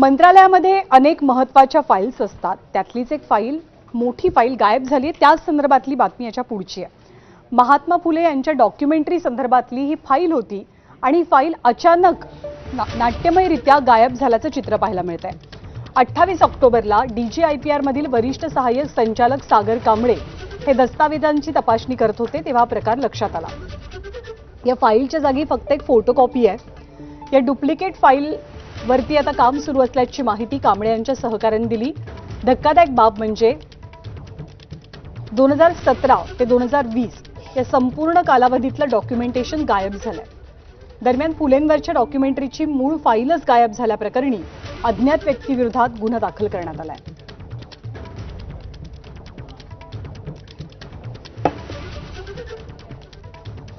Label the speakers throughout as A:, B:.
A: मंत्रालयामध्ये अनेक महत्त्वाच्या फाईल्स असतात. त्यातलीच एक फाईल, मोठी फाईल गायब झाली आहे. त्याच संदर्भातली बातमी याच्या पुढची आहे. महात्मा फुले यांच्या डॉक्युमेंटरी संदर्भातली ही फाईल होती आणि ही फाईल अचानक नाट्यमयरित्या गायब झाल्याचं चित्र पाहायला मिळत आहे. 28 ऑक्टोबरला DGIPR मधील वरिष्ठ सहाय्यक संचालक सागर कांबळे हे दस्तावेजांची तपासणी करत होते तेव्हा प्रकार लक्षात आला. या फाईलच्या जागी फक्त एक फोटोकॉपी आहे. या डुप्लिकेट फाईल वरती आता काम सुरू असल्याची माहिती कांबळे यांच्या सहकाऱ्यांनी दिली. धक्कादायक बाब म्हणजे 2017 ते 2020 या संपूर्ण कालावधीतलं डॉक्युमेंटेशन गायब झालंय. दरम्यान फुलेंवरच्या डॉक्युमेंटरीची मूळ फाईलच गायब झाल्याप्रकरणी अज्ञात व्यक्तीविरोधात गुन्हा दाखल करण्यात आलाय.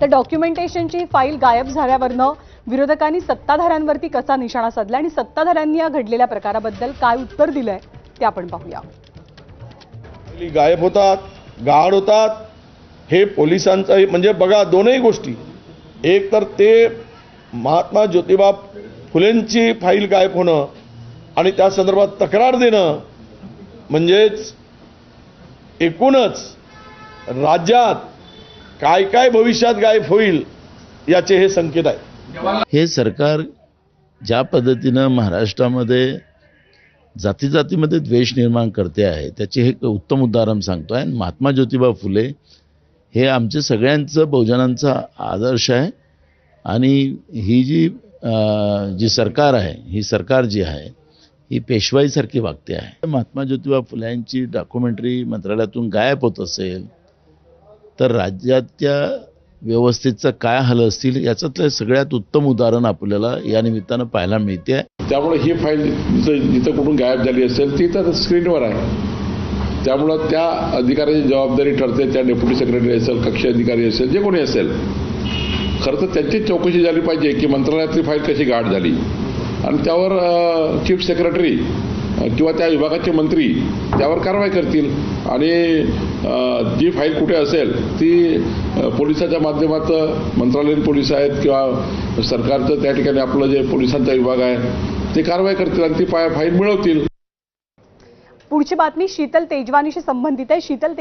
A: तर डॉक्युमेंटेशनची फाईल गायब झाल्यावरनं विरोधकांनी सत्ताधाऱ्यांवरती कसा निशाणा साधला आणि सत्ताधाऱ्यांनी या घडलेल्या प्रकाराबद्दल काय उत्तर दिलंय ते आपण पाहूया.
B: गायब होतात, गाढ होतात, हे पोलिसांचा म्हणजे बघा दोनही गोष्टी. एक तर ते महात्मा ज्योतिबा फुलेंची फाईल गायब होणं आणि त्या संदर्भात तक्रार देणं म्हणजेच एकूणच राज्यात काय काय भविष्यात गायब होईल याचे हे संकेत आहेत.
C: हे सरकार ज्या पद्धतीनं महाराष्ट्रामध्ये जातीजातीमध्ये द्वेष निर्माण करते आहे त्याचे हे उत्तम उदाहरण सांगतो आहे. महात्मा ज्योतिबा फुले हे आमचे सगळ्यांचं बहुजनांचा आदर्श आहे आणि ही जी सरकार आहे, ही सरकार जी आहे ही पेशवाईसारखी वागते आहे. महात्मा ज्योतिबा फुल्यांची डॉक्युमेंटरी मंत्रालयातून गायब होत असेल तर राज्याच्या व्यवस्थेचं काय हाल असतील याच्यातलं सगळ्यात उत्तम उदाहरण आपल्याला या निमित्तानं पाहायला मिळते.
D: त्यामुळे ही फाईल जिथं कुठून गायब झाली असेल ती तर स्क्रीनवर आहे. त्यामुळं त्या अधिकाऱ्याची जबाबदारी ठरते. त्या डेप्युटी सेक्रेटरी असेल, कक्षी अधिकारी असेल, जे कोणी असेल, खरं तर त्यांची चौकशी झाली पाहिजे की मंत्रालयातली फाईल कशी गायब झाली आणि त्यावर चीफ सेक्रेटरी किंवा त्या विभागाचे मंत्री त्यावर कारवाई करतील आणि जी फाईल कुठे असेल ती पोलिसाच्या माध्यमातून, मंत्रालयीन पोलीस आहेत किंवा सरकारचं त्या ठिकाणी आपलं जे पोलिसांचा विभाग आहे ते कारवाई करतील आणि ती फाईल मिळवतील.
A: पुढची बातमी शीतल तेजवानीशी संबंधित आहे. शीतल